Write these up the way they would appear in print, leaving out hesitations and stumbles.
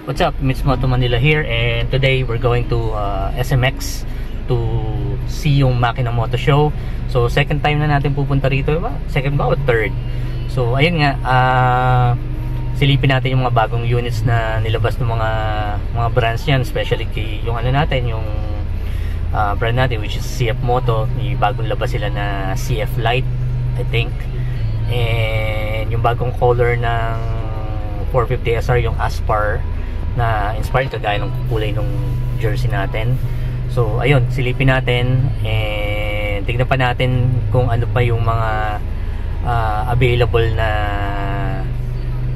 What's up? Mitsumoto Manila here, and today we're going to SMX to see yung Makina Moto Show. So second time na natin pupunta rito, second ba o third? So ayun nga, silipin natin yung mga bagong units na nilabas ng mga brands yan, especially yung ano natin, yung brand natin, which is CF Moto. May bagong labas sila na CF Lite, I think, and yung bagong color ng 450 SR, yung Aspar, na inspired kagaya ng kulay ng jersey natin. So ayun, silipin natin and tignan pa natin kung ano pa yung mga available na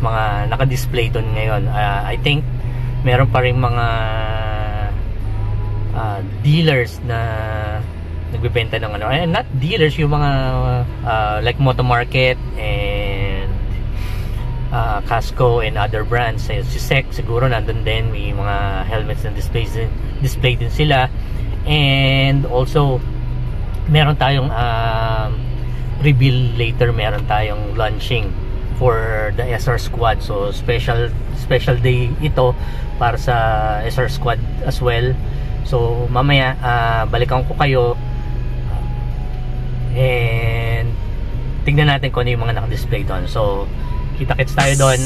mga naka-display doon ngayon. I think meron pa rin mga dealers na nagbebenta ng ano, not dealers, yung mga like Moto Market and Casco and other brands. Si SEC siguro nandun din, may mga helmets na display din sila. And also meron tayong reveal later, meron tayong launching for the SR Squad. So special day ito para sa SR Squad as well. So mamaya balikan ko kayo and tignan natin kung ano yung mga naka-display doon. So kita-kits tayo doon.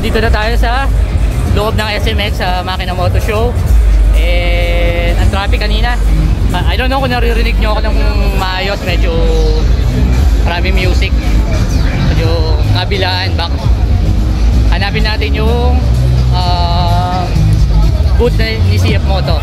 Dito na tayo sa loob ng SMX sa Makina Moto Show, and ang traffic kanina, I don't know kung naririnig nyo ako ng maayos. Medyo maraming music, medyo kabilaan back. Hanapin natin yung booth ni CF Moto.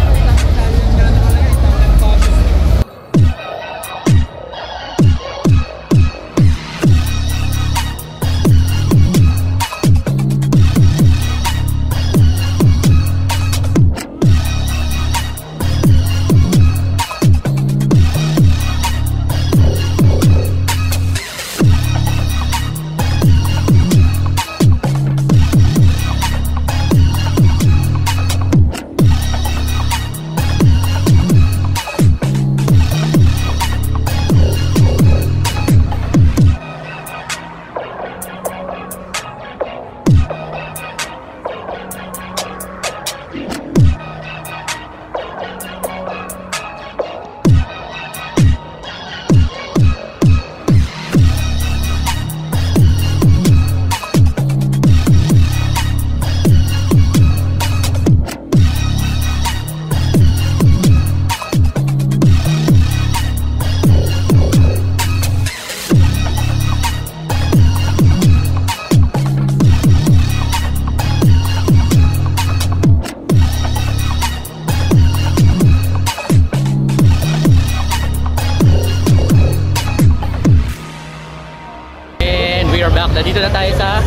Dito na tayo sa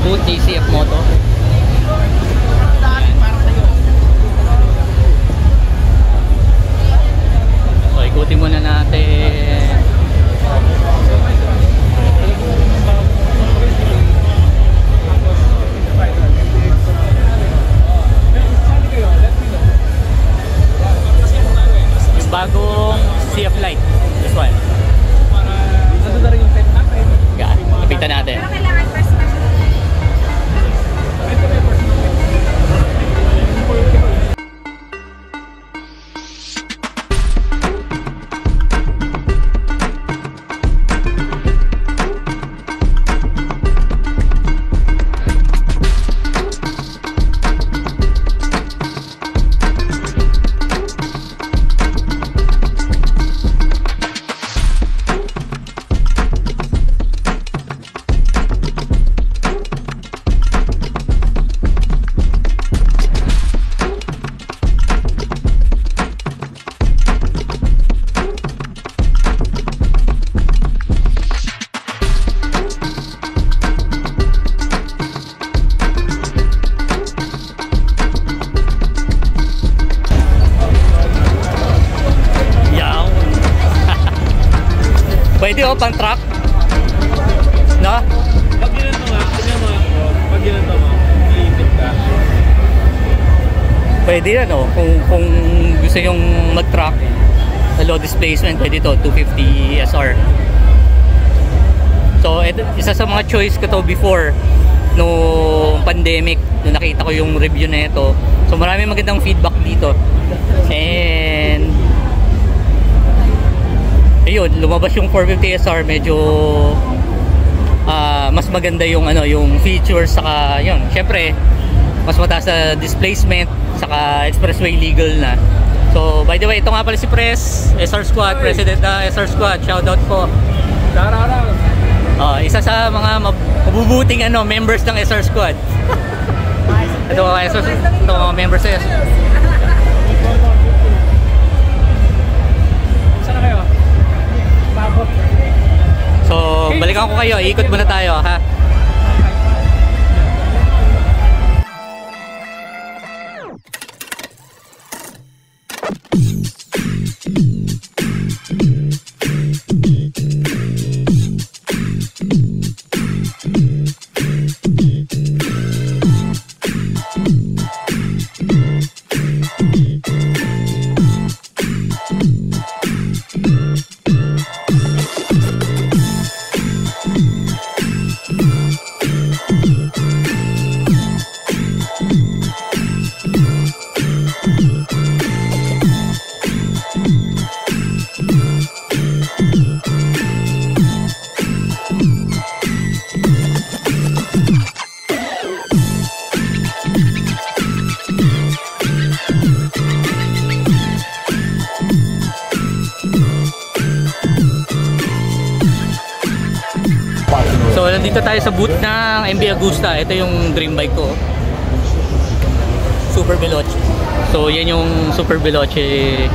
booth ni CF Moto. So ikutin muna natin. Yung bagong CF Lite, this one. Lapitan natin. Pwede oh, pang truck. No? Pag ginanto nga, tingnan mo ako, pag ginanto mo, iipit ka. Pwede yan oh, kung gusto yung mag-truck, low displacement, pwede to, 250 SR. So, ito, isa sa mga choice ko to before no pandemic, nung nakita ko yung review na ito. So, marami magandang feedback dito. And ayun, lumabas yung 450 SR, medyo mas maganda yung ano, yung features, saka yun, syempre mas mataas sa displacement, saka expressway legal na. So, by the way, ito nga pala si Pres, SR Squad, President na SR Squad. Shoutout po. Isa sa mga mabubuting ano, members ng SR Squad. Ito mga members ng SR. Saan na kayo? Babot. So, balikan ko kayo. Ikot muna tayo, ha? So, nandito tayo sa booth ng MV Agusta. Ito yung dream bike ko. Super Veloce. So, yan yung Super Veloce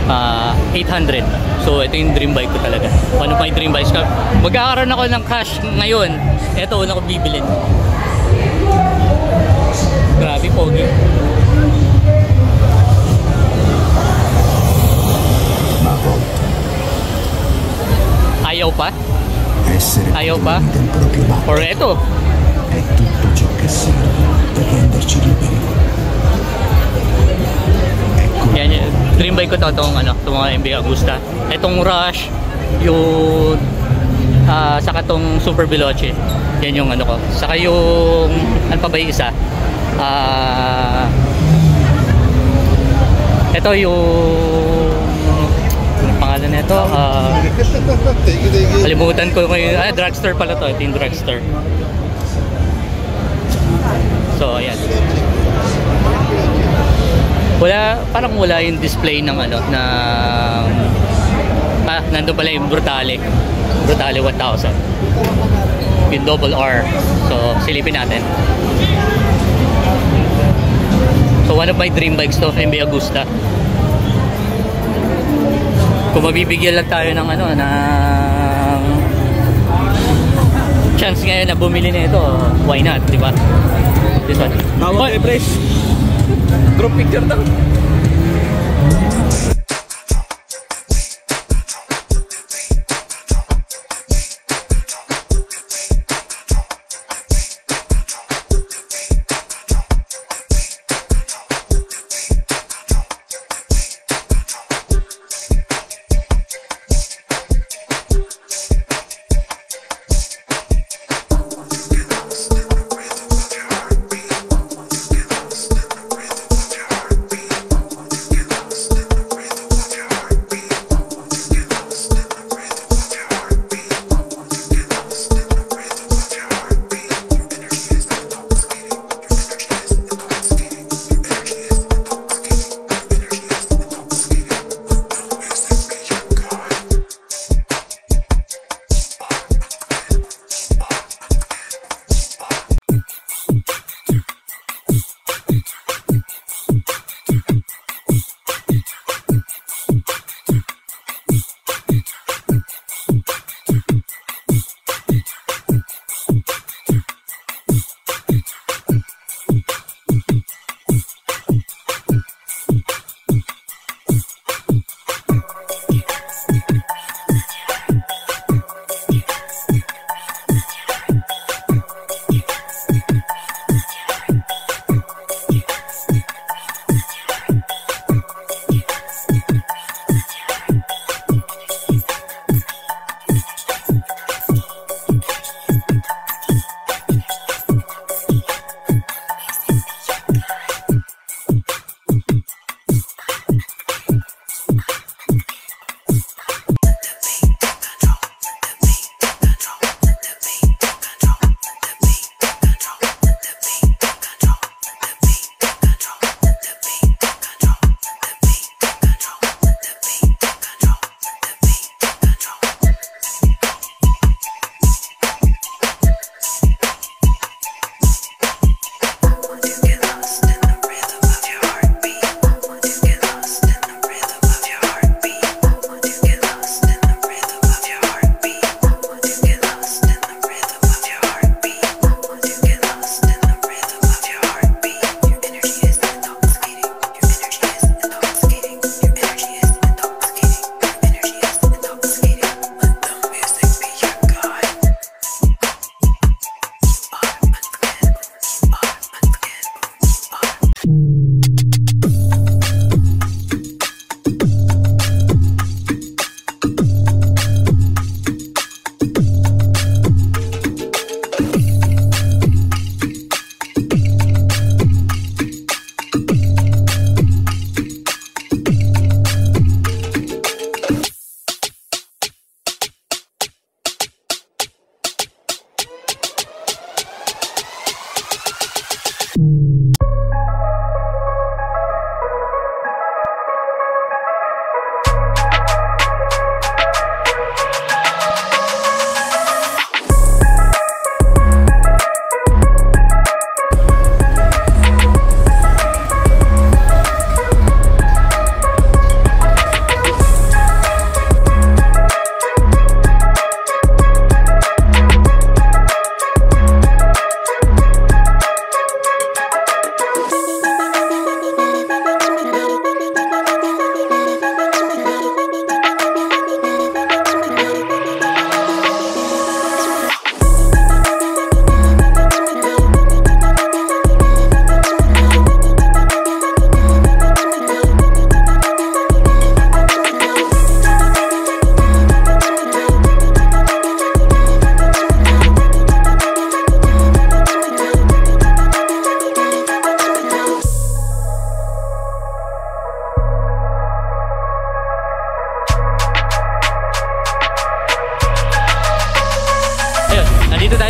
800. So, ito yung dream bike ko talaga. One of my dream bikes. Magkakaroon ako ng cash ngayon. Ito, una ko bibilin. Grabe, pogi. Ayaw pa? Ayaw pa? Or eto? È tutto ciò che serve per renderci liberi. Yan, dream bike ko to, itong ano, itong mga MV Agusta. Itong Rush, yung saka itong Super Veloce. Yan yung ano ko. Saka yung, ano pa ba yung isa? Ito yung, anong pangalan nito? Kalimutan ko yung, dragster pala to. Ito yung dragster. So, ayan. Parang wala yung display ng ano, ng nandun pala yung Brutale 1000, yung double R. So, silipin natin. So, one of my dream bikes to, MV Agusta. Kung mabibigyan lang tayo ng ano, ng chance ngayon na bumili na ito, why not, di ba? This one. Bawal kay Pres. Group picture daw.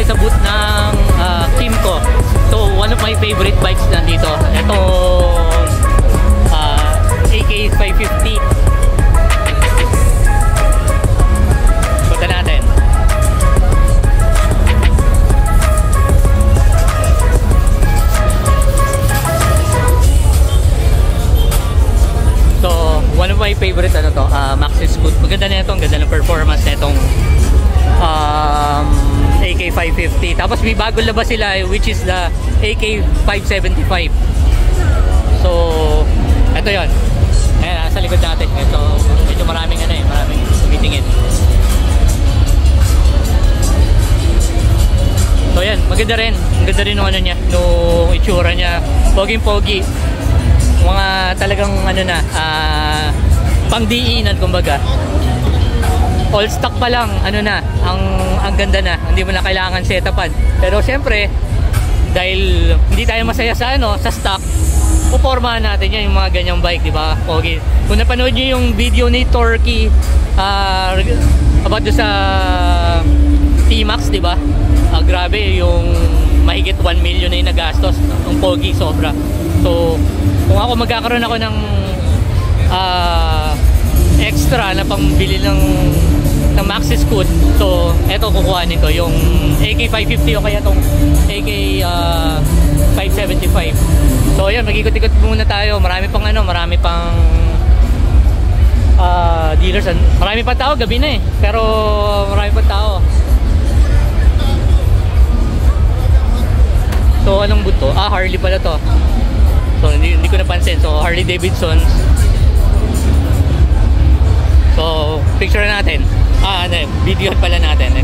tayo sa booth ng Kymco. So one of my favorite bikes nandito. Ito AK 550. Punta natin. So one of my favorite Maxxis Scoot. Maganda na ito, ang ganda ng performance na itong AK 550. Tapos may bago labas sila which is the AK 575. So ito yon. Ayan, sa likod natin. Ito, medyo maraming maraming tumitingin. So yan, maganda rin. Maganda rin yung niya, yung itsura niya. Poging-pogi. Mga talagang pang-diinan kumbaga. All stock pa lang, ang ganda na. Hindi mo na kailangan setupan. Pero syempre, dahil hindi tayo masaya sa stock, pupormahan natin yan yung mga ganyang bike, di ba? Okay. Kung napanood nyo yung video ni Torky about sa T-Max, di ba? Grabe yung mahigit 1 million na yung nagastos ng pogi, sobra. So kung ako magkakaroon ako ng extra na pambili ng Maxxis Scoot, so eto kukuha nito yung AK 550 o kaya tong AK 575. So ayan, mag-ikot-ikot muna tayo. Marami pang dealers. Marami pa tao, gabi na pero marami pa tao. So anong booth to? Harley pala to. So hindi ko napansin. So Harley Davidson. So picture natin. Video pala natin.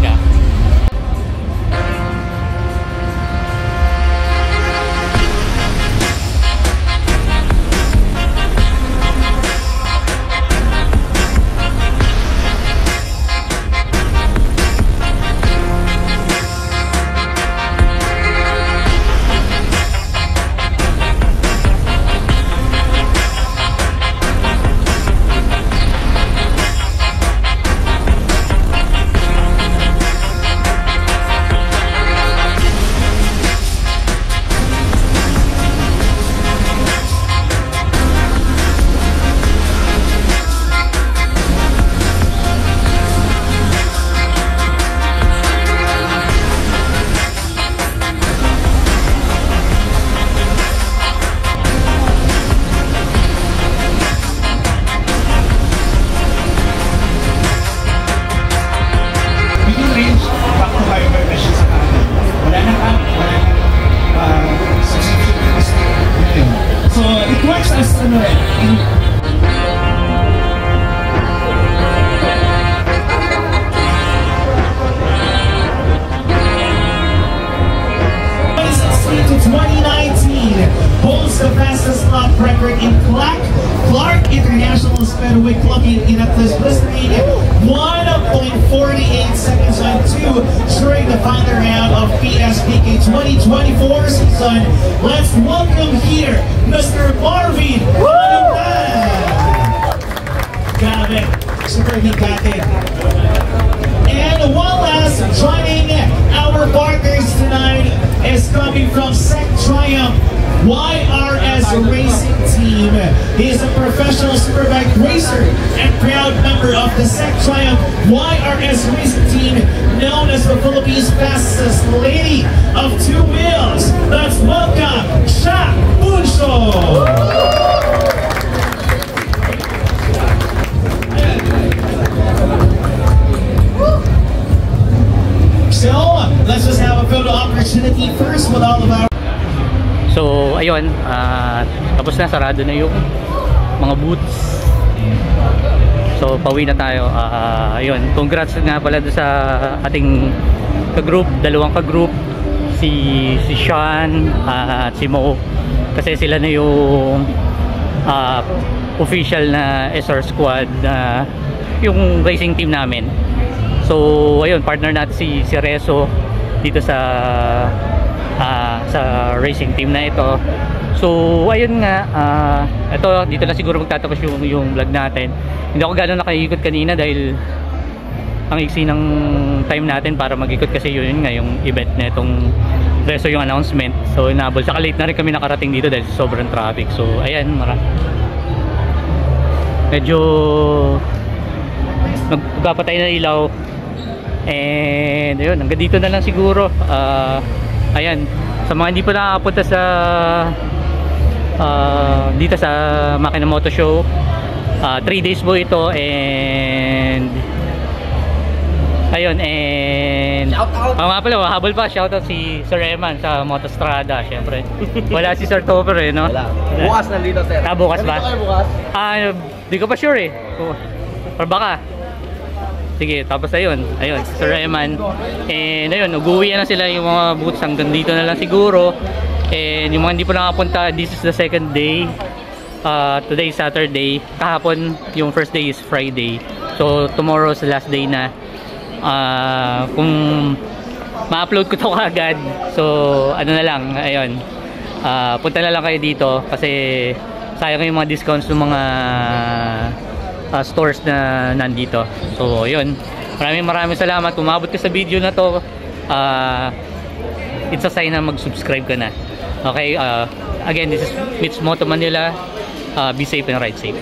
Clark International Speedway clocking in at this blistering 1.48 seconds on 2 during the final round of PSPK 2024 season. Let's welcome here Mr. Marvin Manuel. Grabe, super hikate. And one last joining our partners tonight is coming from SEC Triumph YRS Racing Team. He is a professional superbike racer and proud member of the SEC Triumph YRS Racing Team, known as the Philippines' fastest lady of two wheels. Let's welcome Sha Bunso. So, let's just have a photo opportunity first with all of our... So, ayun, tapos na, sarado na yung mga booths. So, pauwi na tayo. Ayun, congrats nga pala sa ating ka-group, dalawang ka-group, si Sean at si Mo. Kasi sila na yung official na SR squad na yung racing team namin. So ayun, partner natin si Rezo dito sa racing team na ito. So ayun nga, ito dito na siguro magtatapos yung vlog natin. Hindi ako gano'n nakaikot kanina dahil ang iksi ng time natin para mag-ikot kasi yun nga yung event na itong reso yung announcement. So inabot, saka late na rin kami nakarating dito dahil sobrang traffic. So ayan, medyo magpapatay na ilaw. And ayun, hanggang dito na lang siguro. Ayan, sa mga hindi pa nakakapunta sa dito sa Makina Moto Show, 3 days po ito. And ayun, and mga pala, habol pa, shoutout si Sir Eman sa Motostrada, syempre. Wala si Sir Topper no? Wala. Bukas nandito, sir. Bukas ba? Nandito kayo bukas? Di ko pa sure or baka. Sige, tapos ayun, Sir Eman. And ayun, uguwi na sila yung mga boots hanggang dito na lang siguro. And yung mga hindi pa nakapunta, this is the second day. Today is Saturday. Kahapon, yung first day is Friday. So tomorrow is the last day na. Kung ma-upload ko to kagad, so ano na lang, ayun, punta na lang kayo dito kasi sayang yung mga discounts ng mga stores na nandito. So yun, maraming salamat kung umabot ka sa video na to. It's a sign na mag-subscribe ka na. Okay, again, this is Mitch Moto Manila. Be safe and ride safe.